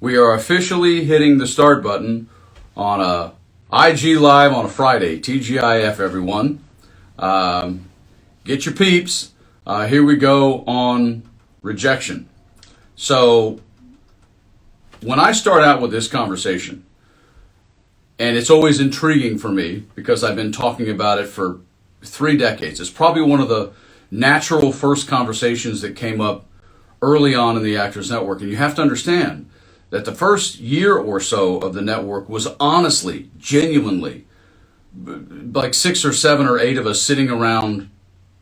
We are officially hitting the start button on a IG Live on a Friday. TGIF, everyone. Get your peeps. Here we go on rejection. So, when I start out with this conversation, and it's always intriguing for me because I've been talking about it for 3 decades. It's probably one of the natural first conversations that came up early on in the Actors Network. And you have to understand that the first year or so of the network was honestly, genuinely, like 6 or 7 or 8 of us sitting around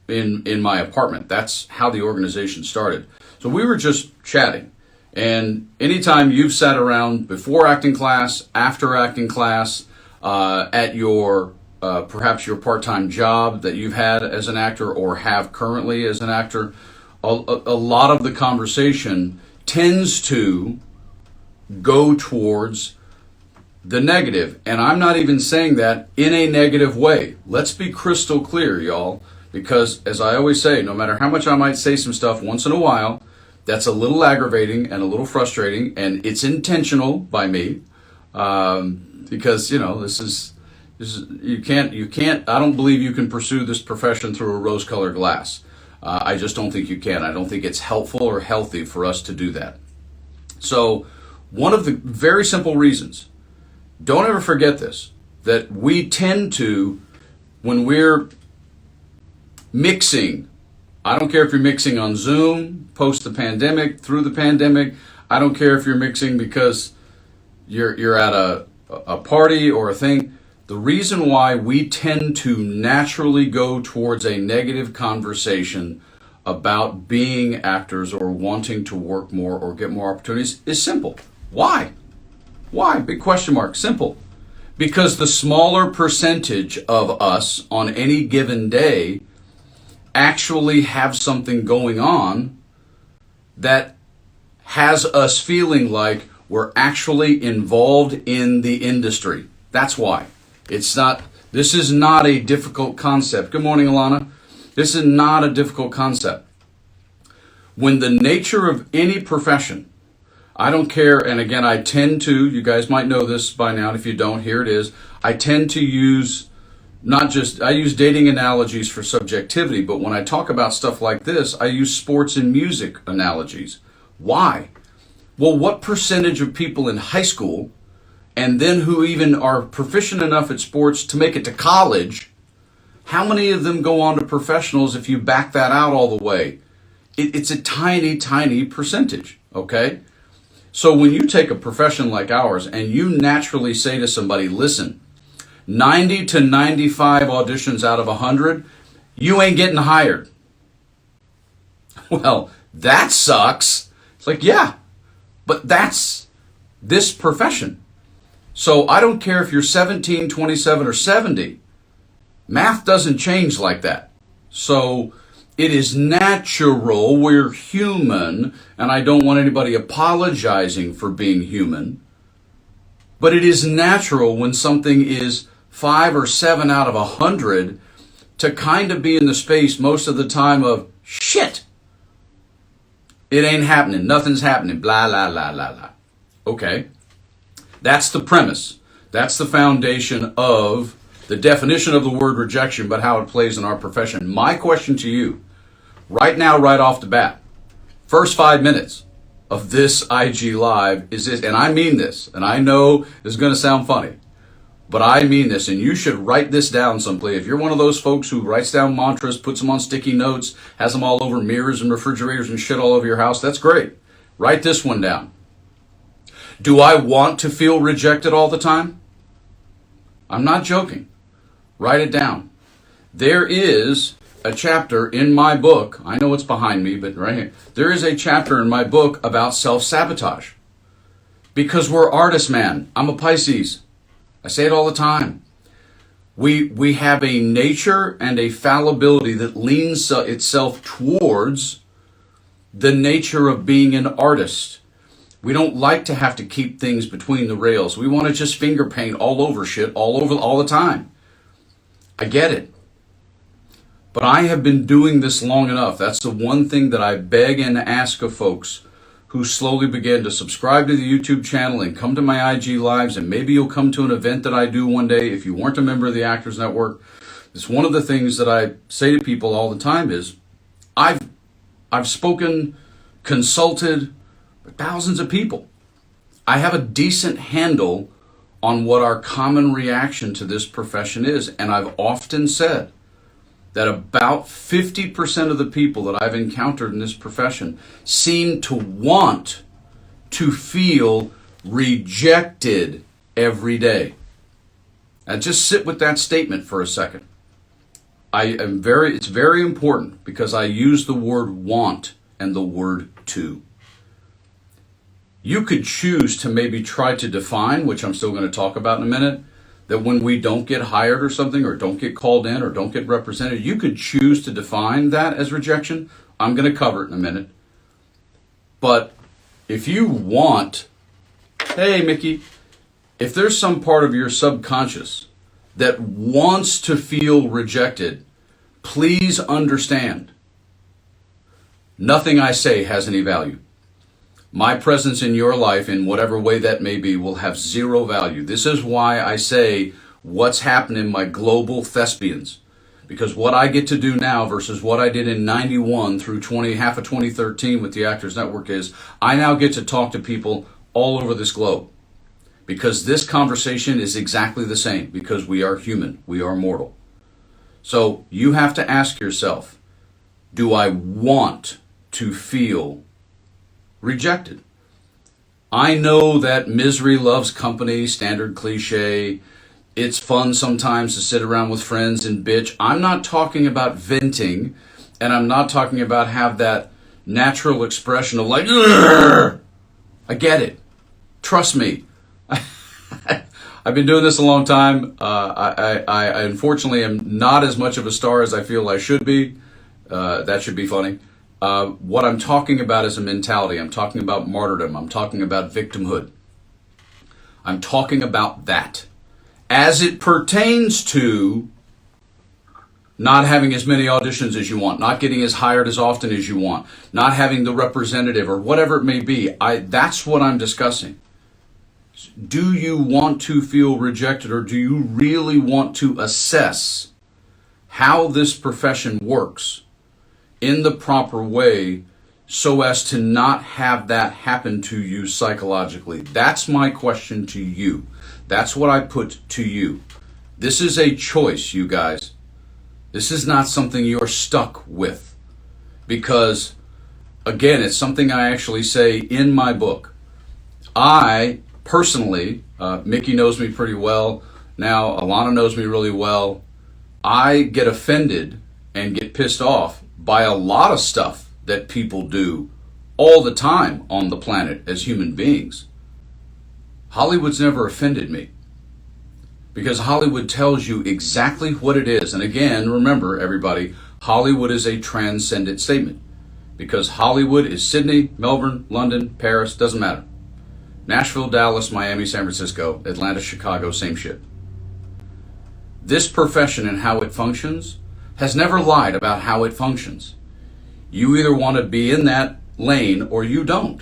in my apartment. That's how the organization started. So we were just chatting. And anytime you've sat around before acting class, after acting class, at your perhaps your part-time job that you've had as an actor or have currently as an actor, a lot of the conversation tends to go towards the negative. And I'm not even saying that in a negative way. Let's be crystal clear, y'all, because as I always say, no matter how much I might say some stuff once in a while, that's a little aggravating and a little frustrating, and it's intentional by me, because, this is you can't, I don't believe you can pursue this profession through a rose-colored glass. I just don't think you can. I don't think it's helpful or healthy for us to do that. So, one of the very simple reasons, don't ever forget this, that we tend to, when we're mixing, I don't care if you're mixing on Zoom, post the pandemic, through the pandemic, I don't care if you're mixing because you're at a party or a thing. The reason why we tend to naturally go towards a negative conversation about being actors or wanting to work more or get more opportunities is simple. Why? Why? Big question mark. Simple. Because the smaller percentage of us on any given day actually have something going on that has us feeling like we're actually involved in the industry. That's why. This is not a difficult concept. Good morning, Alana. This is not a difficult concept. When the nature of any profession, I don't care, and again, I tend to, you guys might know this by now, and if you don't, here it is. I tend to use I use dating analogies for subjectivity, but when I talk about stuff like this, I use sports and music analogies. Why? Well, what percentage of people in high school, and then who even are proficient enough at sports to make it to college, how many of them go on to professionals if you back that out all the way? It's a tiny, tiny percentage, okay? So when you take a profession like ours and you naturally say to somebody, listen, 90 to 95 auditions out of 100, you ain't getting hired. Well, that sucks. It's like, yeah, but that's this profession. So I don't care if you're 17, 27, or 70. Math doesn't change like that. So it is natural. We're human, and I don't want anybody apologizing for being human. But it is natural when something is 5 or 7 out of 100 to kind of be in the space most of the time of shit. It ain't happening. Nothing's happening. Blah, blah, blah, blah, blah. Okay. That's the premise. That's the foundation of the definition of the word rejection, but how it plays in our profession. My question to you, right now, right off the bat, first 5 minutes of this IG Live is this, and I mean this, and I know this is going to sound funny, but I mean this, and you should write this down someplace. If you're one of those folks who writes down mantras, puts them on sticky notes, has them all over mirrors and refrigerators and shit all over your house, that's great. Write this one down. Do I want to feel rejected all the time? I'm not joking. Write it down. There is a chapter in my book, I know it's behind me, but right here, there is a chapter in my book about self-sabotage. Because we're artists, man. I'm a Pisces. I say it all the time. We have a nature and a fallibility that leans itself towards the nature of being an artist. We don't like to have to keep things between the rails. We want to just finger paint all over shit, all the time. I get it. But I have been doing this long enough. That's the one thing that I beg and ask of folks who slowly began to subscribe to the YouTube channel and come to my IG lives, and maybe you'll come to an event that I do one day if you weren't a member of the Actors Network. It's one of the things that I say to people all the time is, I've spoken, consulted with thousands of people. I have a decent handle on what our common reaction to this profession is, and I've often said that about 50% of the people that I've encountered in this profession seem to want to feel rejected every day. Now just sit with that statement for a second. It's very important because I use the word want and the word to. You could choose to maybe try to define, which I'm still going to talk about in a minute, that when we don't get hired or something, or don't get called in, or don't get represented, you could choose to define that as rejection. I'm going to cover it in a minute. But if you want, hey, Mickey, if there's some part of your subconscious that wants to feel rejected, please understand, nothing I say has any value. My presence in your life, in whatever way that may be, will have zero value. This is why I say what's happening, my global thespians. Because what I get to do now versus what I did in 91 through half of 2013 with the Actors Network is, I now get to talk to people all over this globe. Because this conversation is exactly the same. Because we are human. We are mortal. So you have to ask yourself, do I want to feel rejected? I know that misery loves company, standard cliche. It's fun sometimes to sit around with friends and bitch. I'm not talking about venting, and I'm not talking about have that natural expression of like, "Urgh!" I get it. Trust me. I've been doing this a long time. I unfortunately am not as much of a star as I feel I should be. That should be funny. What I'm talking about is a mentality. I'm talking about martyrdom. I'm talking about victimhood. I'm talking about that as it pertains to not having as many auditions as you want, not getting as hired as often as you want, not having the representative or whatever it may be. That's what I'm discussing. Do you want to feel rejected, or do you really want to assess how this profession works in the proper way so as to not have that happen to you psychologically? That's my question to you. That's what I put to you. This is a choice, you guys. This is not something you're stuck with. Because, again, it's something I actually say in my book. I personally, Mickey knows me pretty well. Now, Alana knows me really well. I get offended and get pissed off by a lot of stuff that people do all the time on the planet as human beings. Hollywood's never offended me, because Hollywood tells you exactly what it is. And again, remember everybody, Hollywood is a transcendent statement, because Hollywood is Sydney, Melbourne, London, Paris, doesn't matter. Nashville, Dallas, Miami, San Francisco, Atlanta, Chicago, same shit. This profession and how it functions has never lied about how it functions. You either want to be in that lane or you don't.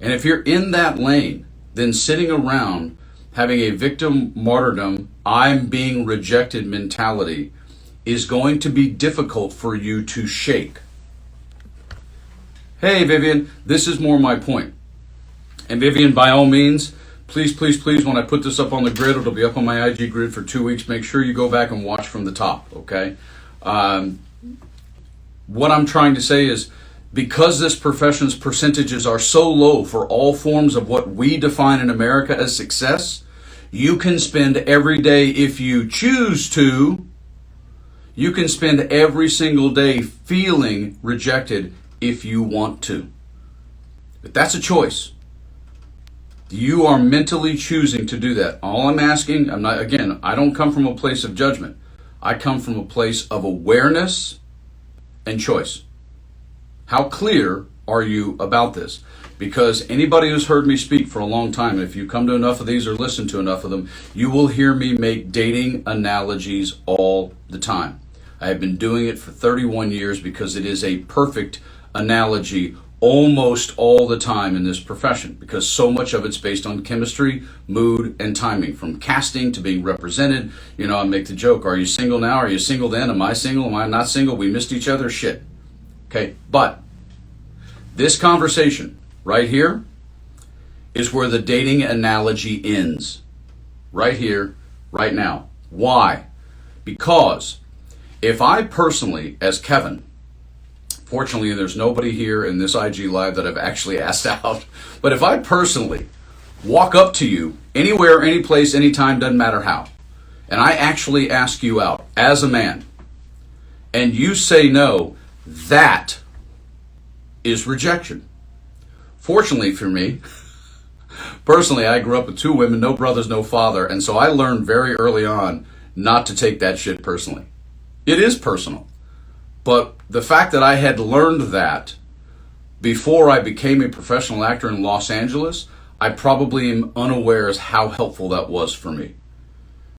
And if you're in that lane, then sitting around having a victim martyrdom, I'm being rejected mentality is going to be difficult for you to shake. Hey, Vivian, this is more my point. And Vivian, by all means, please, when I put this up on the grid, it'll be up on my IG grid for 2 weeks. Make sure you go back and watch from the top, okay? What I'm trying to say is, because this profession's percentages are so low for all forms of what we define in America as success, you can spend every day, if you choose to, you can spend every single day feeling rejected if you want to. But that's a choice. You are mentally choosing to do that. All I'm asking, I don't come from a place of judgment. I come from a place of awareness and choice. How clear are you about this? Because anybody who's heard me speak for a long time, if you come to enough of these or listen to enough of them, you will hear me make dating analogies all the time. I have been doing it for 31 years because it is a perfect analogy almost all the time in this profession, because so much of it's based on chemistry, mood, and timing. From casting to being represented, I make the joke, are you single now? Are you single then? Am I single? Am I not single? We missed each other? Shit. Okay, but this conversation right here is where the dating analogy ends. Right here, right now. Why? Because if I personally, as Kevin, fortunately there's nobody here in this IG Live that I've actually asked out, but if I personally walk up to you anywhere, any place, anytime, doesn't matter how, and I actually ask you out as a man, and you say no, that is rejection. Fortunately for me, personally, I grew up with 2 women, no brothers, no father, and so I learned very early on not to take that shit personally. It is personal. But the fact that I had learned that before I became a professional actor in Los Angeles, I probably am unaware as how helpful that was for me.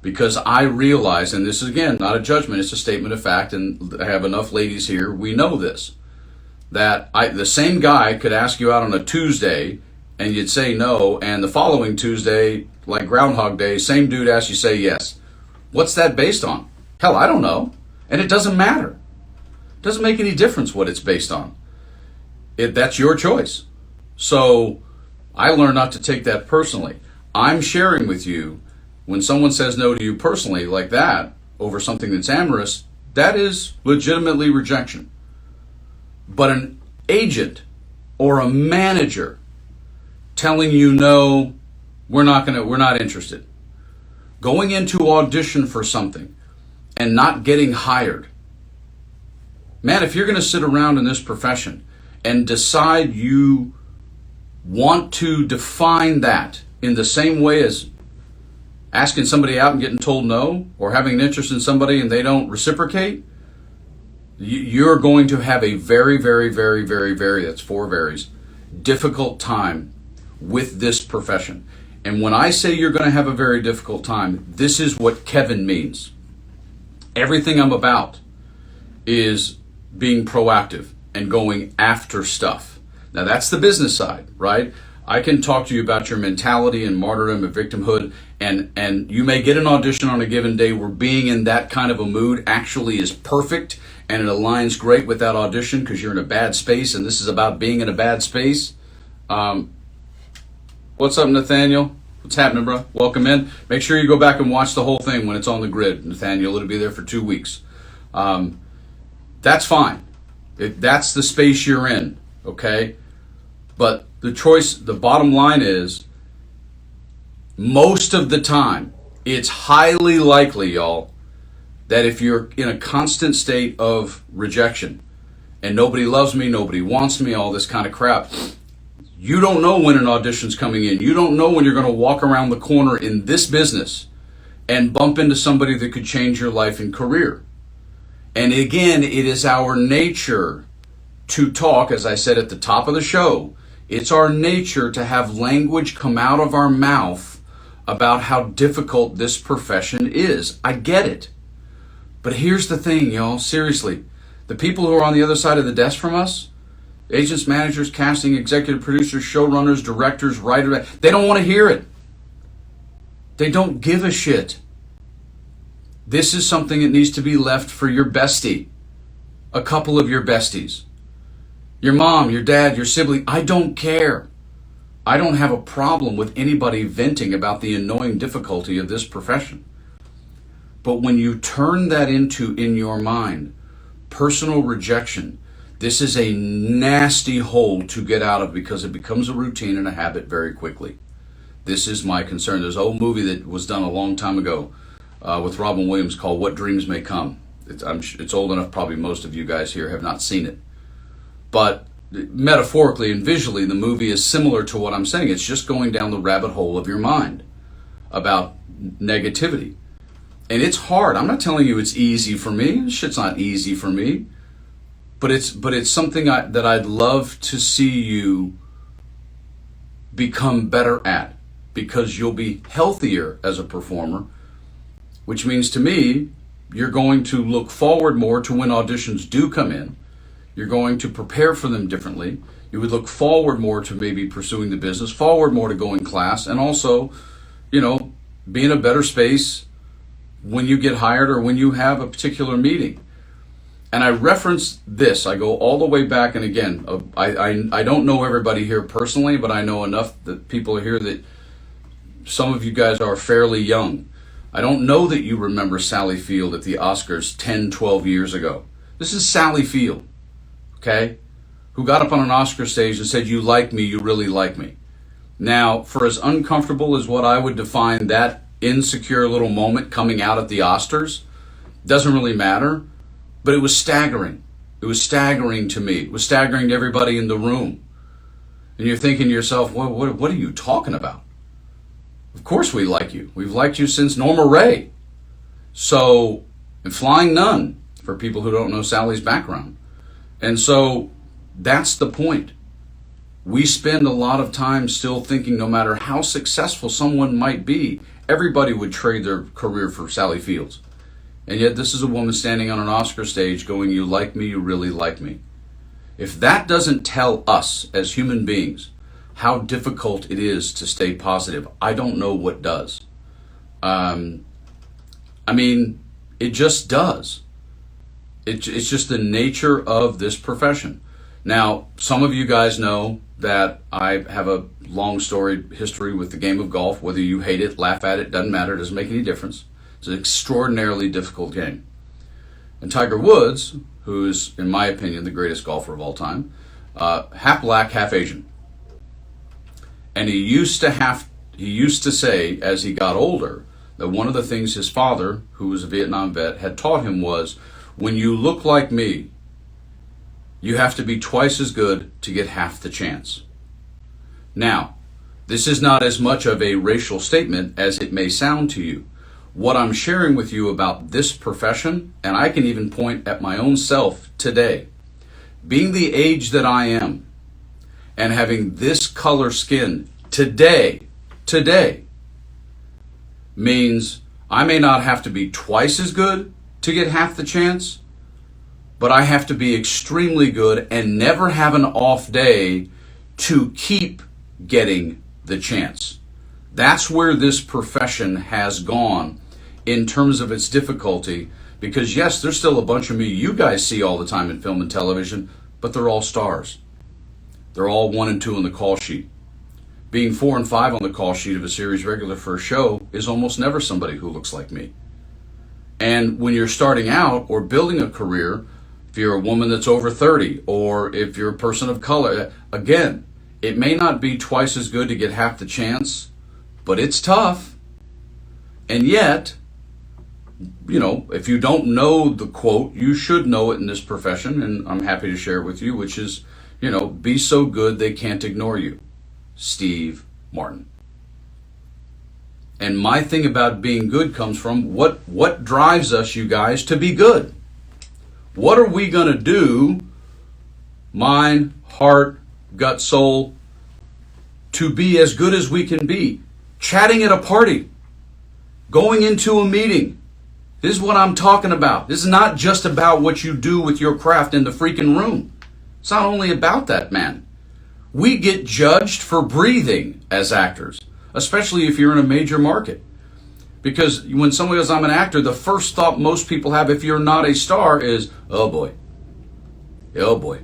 Because I realized, and this is again not a judgment, it's a statement of fact, and I have enough ladies here, we know this, that the same guy could ask you out on a Tuesday and you'd say no, and the following Tuesday, like Groundhog Day, same dude asks you say yes. What's that based on? Hell, I don't know. And it doesn't matter. It doesn't make any difference what it's based on. That's your choice. So I learned not to take that personally. I'm sharing with you, when someone says no to you personally like that, over something that's amorous, that is legitimately rejection. But an agent or a manager telling you no, we're not interested. Going into audition for something and not getting hired. Man, if you're going to sit around in this profession and decide you want to define that in the same way as asking somebody out and getting told no, or having an interest in somebody and they don't reciprocate, you're going to have a very, very, very, very, very, that's 4 varies, difficult time with this profession. And when I say you're going to have a very difficult time, this is what Kevin means. Everything I'm about is being proactive and going after stuff. Now that's the business side, right? I can talk to you about your mentality and martyrdom and victimhood, and you may get an audition on a given day where being in that kind of a mood actually is perfect and it aligns great with that audition because you're in a bad space, and this is about being in a bad space. What's up, Nathaniel? What's happening, bro? Welcome in. Make sure you go back and watch the whole thing when it's on the grid, Nathaniel. It'll be there for 2 weeks. That's fine. That's the space you're in, okay? But the choice, the bottom line is, most of the time, it's highly likely, y'all, that if you're in a constant state of rejection and nobody loves me, nobody wants me, all this kind of crap, you don't know when an audition's coming in. You don't know when you're going to walk around the corner in this business and bump into somebody that could change your life and career. And again, it is our nature to talk, as I said at the top of the show, it's our nature to have language come out of our mouth about how difficult this profession is. I get it. But here's the thing, y'all, seriously. The people who are on the other side of the desk from us, agents, managers, casting, executive producers, showrunners, directors, writers, they don't want to hear it. They don't give a shit. This is something that needs to be left for your bestie, a couple of your besties, your mom, your dad, your sibling. I don't care. I don't have a problem with anybody venting about the annoying difficulty of this profession. But when you turn that into, in your mind, personal rejection, this is a nasty hole to get out of because it becomes a routine and a habit very quickly. This is my concern. There's an old movie that was done a long time ago with Robin Williams called What Dreams May Come. It's old enough, probably most of you guys here have not seen it. But metaphorically and visually, the movie is similar to what I'm saying. It's just going down the rabbit hole of your mind about negativity. And it's hard. I'm not telling you it's easy for me. This shit's not easy for me. But it's something that I'd love to see you become better at, because you'll be healthier as a performer, which means to me, you're going to look forward more to when auditions do come in. You're going to prepare for them differently. You would look forward more to maybe pursuing the business, forward more to going class, and also, be in a better space when you get hired or when you have a particular meeting. And I reference this. I go all the way back, and again, I don't know everybody here personally, but I know enough that people are here that some of you guys are fairly young. I don't know that you remember Sally Field at the Oscars 10, 12 years ago. This is Sally Field, okay, who got up on an Oscar stage and said, "You like me, you really like me." Now, for as uncomfortable as what I would define that insecure little moment coming out at the Oscars, doesn't really matter, but it was staggering. It was staggering to me. It was staggering to everybody in the room. And you're thinking to yourself, what are you talking about? Of course we like you. We've liked you since Norma Ray. So, and Flying Nun, for people who don't know Sally's background. And so, that's the point. We spend a lot of time still thinking no matter how successful someone might be, everybody would trade their career for Sally Fields. And yet this is a woman standing on an Oscar stage going, "You like me, you really like me." If that doesn't tell us as human beings how difficult it is to stay positive, I don't know what does. It just does. It's just the nature of this profession. Now, some of you guys know that I have a long storied history with the game of golf. Whether you hate it, laugh at it, doesn't matter, doesn't make any difference. It's an extraordinarily difficult game. And Tiger Woods, who's, in my opinion, the greatest golfer of all time, half black, half Asian. And he used to say, as he got older, that one of the things his father, who was a Vietnam vet, had taught him was, when you look like me, you have to be twice as good to get half the chance. Now, this is not as much of a racial statement as it may sound to you. What I'm sharing with you about this profession, and I can even point at my own self today, being the age that I am, and having this color skin today, means I may not have to be twice as good to get half the chance, but I have to be extremely good and never have an off day to keep getting the chance. That's where this profession has gone in terms of its difficulty, because yes, there's still a bunch of me you guys see all the time in film and television, but they're all stars. They're all 1 and 2 on the call sheet. Being 4 and 5 on the call sheet of a series regular for a show is almost never somebody who looks like me. And when you're starting out or building a career, if you're a woman that's over 30, or if you're a person of color, again, it may not be twice as good to get half the chance, but it's tough. And yet, if you don't know the quote, you should know it in this profession, and I'm happy to share it with you, which is, be so good they can't ignore you. Steve Martin. And my thing about being good comes from what drives us, you guys, to be good. What are we going to do, mind, heart, gut, soul, to be as good as we can be? Chatting at a party, going into a meeting. This is what I'm talking about. This is not just about what you do with your craft in the freaking room. It's not only about that, man. We get judged for breathing as actors, especially if you're in a major market. Because when somebody goes, "I'm an actor," the first thought most people have if you're not a star is, "Oh boy. Oh boy.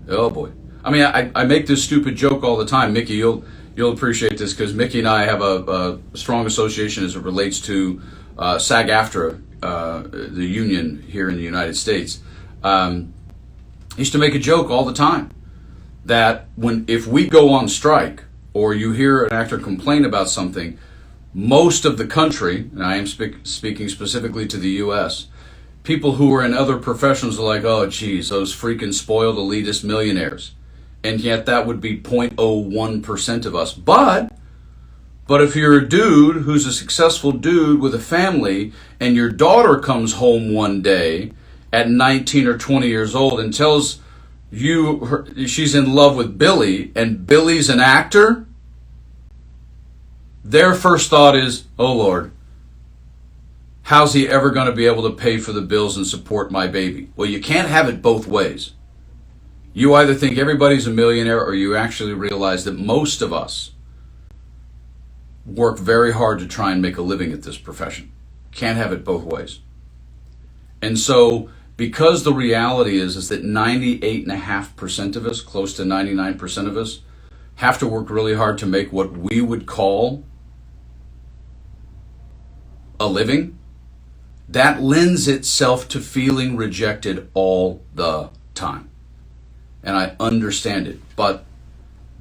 Oh boy." I mean, I make this stupid joke all the time. Mickey, you'll appreciate this, because Mickey and I have a strong association as it relates to SAG-AFTRA, the union here in the United States. I used to make a joke all the time that if we go on strike, or you hear an actor complain about something, most of the country, and I am speaking specifically to the U.S., people who are in other professions are like, "Oh, geez, those freaking spoiled elitist millionaires." And yet that would be 0.01% of us. But if you're a dude who's a successful dude with a family, and your daughter comes home one day at 19 or 20 years old and tells you she's in love with Billy, and Billy's an actor, their first thought is, "Oh Lord, how's he ever going to be able to pay for the bills and support my baby?" Well, you can't have it both ways. You either think everybody's a millionaire or you actually realize that most of us work very hard to try and make a living at this profession. Can't have it both ways. And so, because the reality is that 98.5% of us, close to 99% of us, have to work really hard to make what we would call a living, that lends itself to feeling rejected all the time. And I understand it, but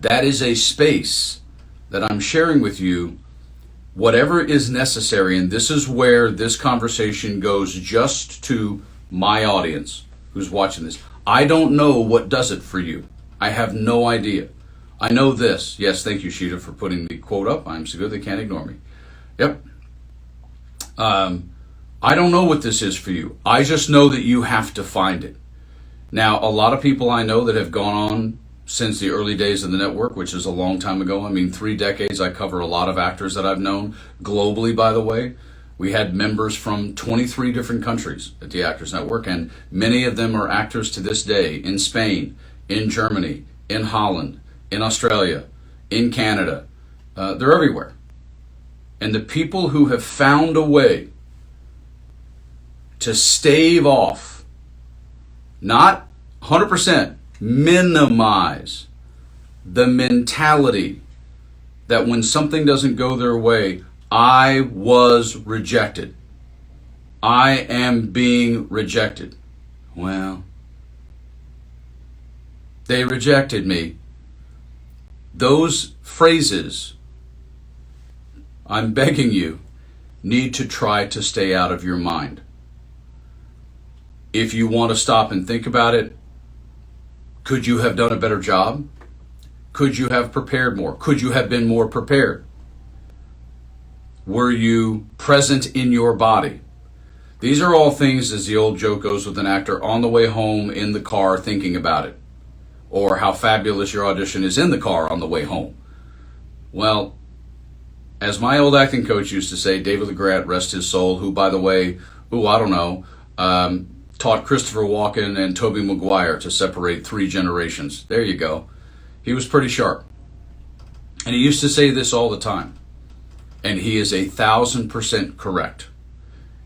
that is a space that I'm sharing with you, whatever is necessary, and this is where this conversation goes just to my audience who's watching this. I don't know what does it for you. I have no idea. I know this. Yes, thank you, Sheeta, for putting the quote up. I'm so good they can't ignore me. Yep. I don't know what this is for you. I just know that you have to find it. Now, a lot of people I know that have gone on since the early days of the network, which is a long time ago. I mean, 3 decades. I cover a lot of actors that I've known globally, by the way. We had members from 23 different countries at the Actors Network, and many of them are actors to this day in Spain, in Germany, in Holland, in Australia, in Canada. They're everywhere. And the people who have found a way to stave off, not 100%, minimize the mentality that when something doesn't go their way, I was rejected. I am being rejected. Well, they rejected me. Those phrases, I'm begging you, need to try to stay out of your mind. If you want to stop and think about it, could you have done a better job? Could you have prepared more? Could you have been more prepared? Were you present in your body? These are all things, as the old joke goes with an actor, on the way home in the car thinking about it. Or how fabulous your audition is in the car on the way home. Well, as my old acting coach used to say, David LeGrant, rest his soul, who, by the way, taught Christopher Walken and Tobey Maguire to separate 3 generations. There you go. He was pretty sharp. And he used to say this all the time. And he is 1,000% correct.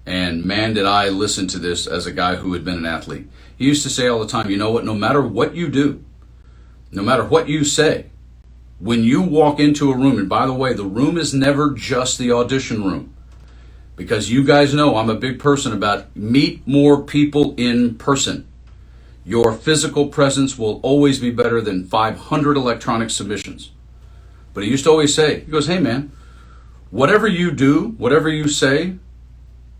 And man, did I listen to this as a guy who had been an athlete. He used to say all the time, you know what, no matter what you do, no matter what you say, when you walk into a room, and by the way, the room is never just the audition room. Because you guys know I'm a big person about meet more people in person. Your physical presence will always be better than 500 electronic submissions. But he used to always say, he goes, hey man, whatever you do, whatever you say,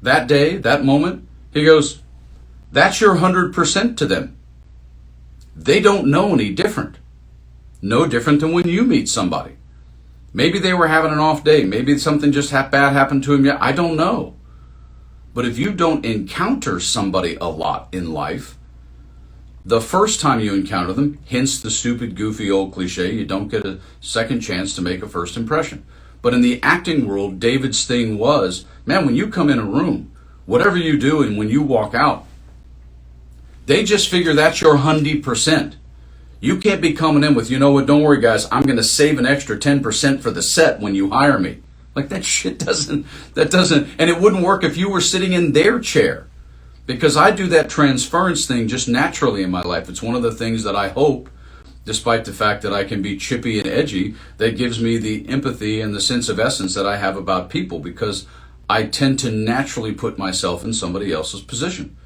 that day, that moment, he goes, that's your 100% to them. They don't know any different. No different than when you meet somebody. Maybe they were having an off day. Maybe something just bad happened to him. Yeah, I don't know. But if you don't encounter somebody a lot in life, the first time you encounter them, hence the stupid, goofy old cliche, you don't get a second chance to make a first impression. But in the acting world, David's thing was, man, when you come in a room, whatever you do and when you walk out, they just figure that's your 100%. You can't be coming in with, you know what, don't worry guys, I'm going to save an extra 10% for the set when you hire me. Like that shit doesn't, and it wouldn't work if you were sitting in their chair. Because I do that transference thing just naturally in my life. It's one of the things that I hope, despite the fact that I can be chippy and edgy, that gives me the empathy and the sense of essence that I have about people, because I tend to naturally put myself in somebody else's position.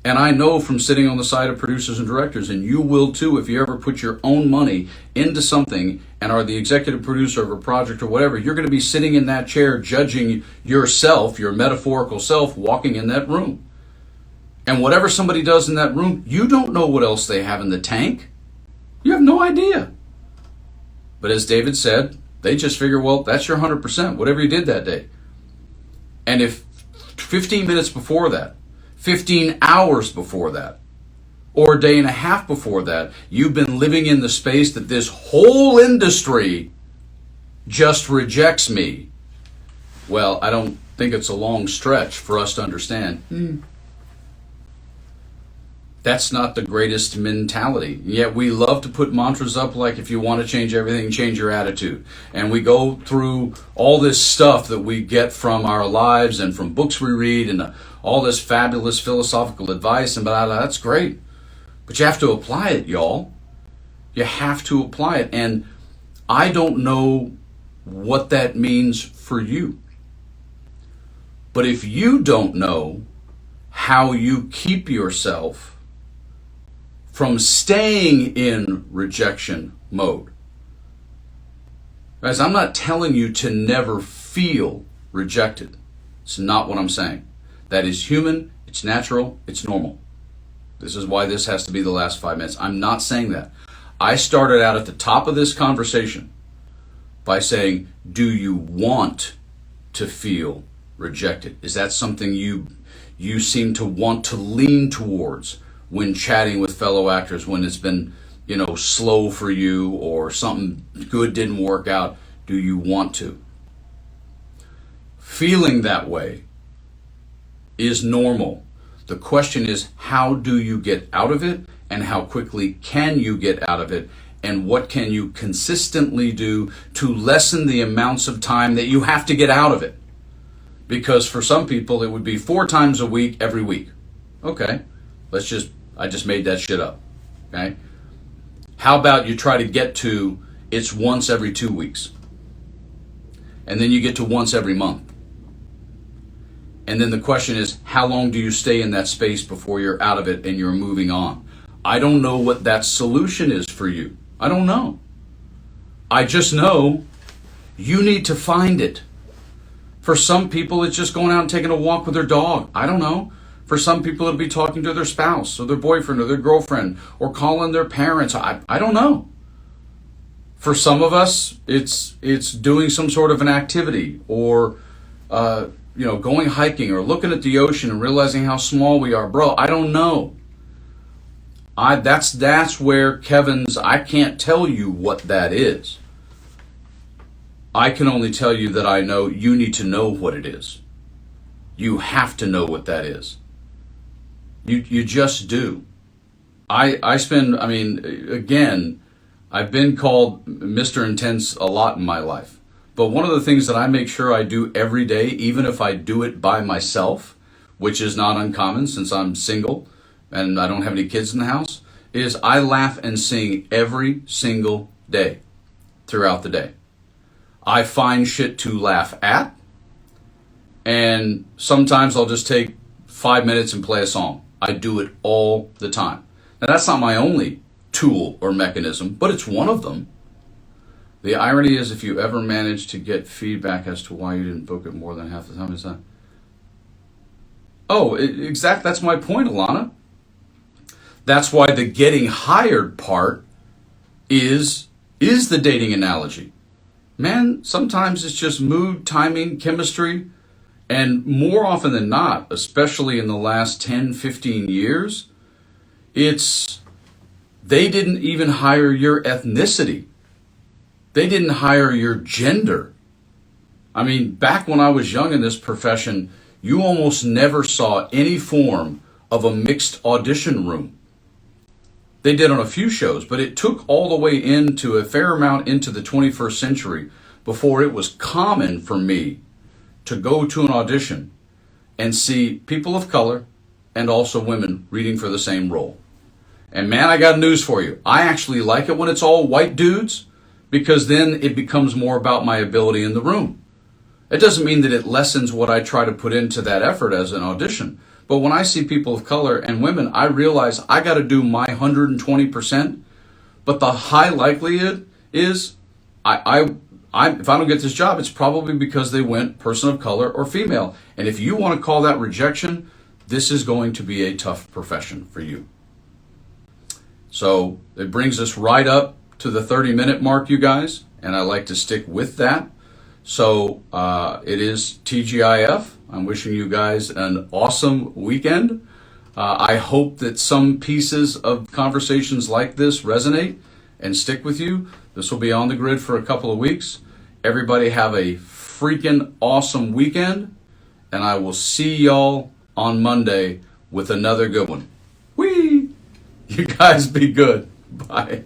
And I know from sitting on the side of producers and directors, and you will too if you ever put your own money into something and are the executive producer of a project or whatever, you're going to be sitting in that chair judging yourself, your metaphorical self, walking in that room. And whatever somebody does in that room, you don't know what else they have in the tank. You have no idea. But as David said, they just figure, well, that's your 100%, whatever you did that day. And if 15 minutes before that, 15 hours before that, or a day and a half before that, you've been living in the space that this whole industry just rejects me, well, I don't think it's a long stretch for us to understand. That's not the greatest mentality. Yet we love to put mantras up like, if you want to change everything, change your attitude. And we go through all this stuff that we get from our lives and from books we read and all this fabulous philosophical advice and blah, blah. That's great. But you have to apply it, y'all. You have to apply it. And I don't know what that means for you. But if you don't know how you keep yourself from staying in rejection mode. Guys, I'm not telling you to never feel rejected. It's not what I'm saying. That is human, it's natural, it's normal. This is why this has to be the last 5 minutes. I'm not saying that. I started out at the top of this conversation by saying, do you want to feel rejected? Is that something you seem to want to lean towards when chatting with fellow actors, when it's been, slow for you or something good didn't work out? Do you want to? Feeling that way is normal. The question is, how do you get out of it, and how quickly can you get out of it, and what can you consistently do to lessen the amounts of time that you have to get out of it? Because for some people, it would be 4 times a week, every week. Okay, I just made that shit up. Okay? How about you try to get to it's once every 2 weeks? And then you get to once every month. And then the question is, how long do you stay in that space before you're out of it and you're moving on? I don't know what that solution is for you. I don't know. I just know you need to find it. For some people, it's just going out and taking a walk with their dog. I don't know. For some people, it'll be talking to their spouse or their boyfriend or their girlfriend or calling their parents. I don't know. For some of us, it's doing some sort of an activity or going hiking or looking at the ocean and realizing how small we are. Bro, I don't know. That's where Kevin's, I can't tell you what that is. I can only tell you that I know you need to know what it is. You have to know what that is. You just do. I've been called Mr. Intense a lot in my life. But one of the things that I make sure I do every day, even if I do it by myself, which is not uncommon since I'm single and I don't have any kids in the house, is I laugh and sing every single day throughout the day. I find shit to laugh at, and sometimes I'll just take 5 minutes and play a song. I do it all the time. Now, that's not my only tool or mechanism, but it's one of them. The irony is, if you ever manage to get feedback as to why you didn't book it more than half the time, is that? Oh, exactly. That's my point, Alana. That's why the getting hired part is the dating analogy. Man, sometimes it's just mood, timing, chemistry, and more often than not, especially in the last 10, 15 years, they didn't even hire your ethnicity. They didn't hire your gender. I mean, back when I was young in this profession, you almost never saw any form of a mixed audition room. They did on a few shows, but it took all the way into a fair amount into the 21st century before it was common for me to go to an audition and see people of color and also women reading for the same role. And man, I got news for you. I actually like it when it's all white dudes, because then it becomes more about my ability in the room. It doesn't mean that it lessens what I try to put into that effort as an audition. But when I see people of color and women, I realize I got to do my 120%. But the high likelihood is, if I don't get this job, it's probably because they went person of color or female. And if you want to call that rejection, this is going to be a tough profession for you. So it brings us right up to the 30-minute mark, you guys, and I like to stick with that. So it is TGIF. I'm wishing you guys an awesome weekend. I hope that some pieces of conversations like this resonate and stick with you. This will be on the grid for a couple of weeks. Everybody have a freaking awesome weekend, and I will see y'all on Monday with another good one. Whee! You guys be good. Bye.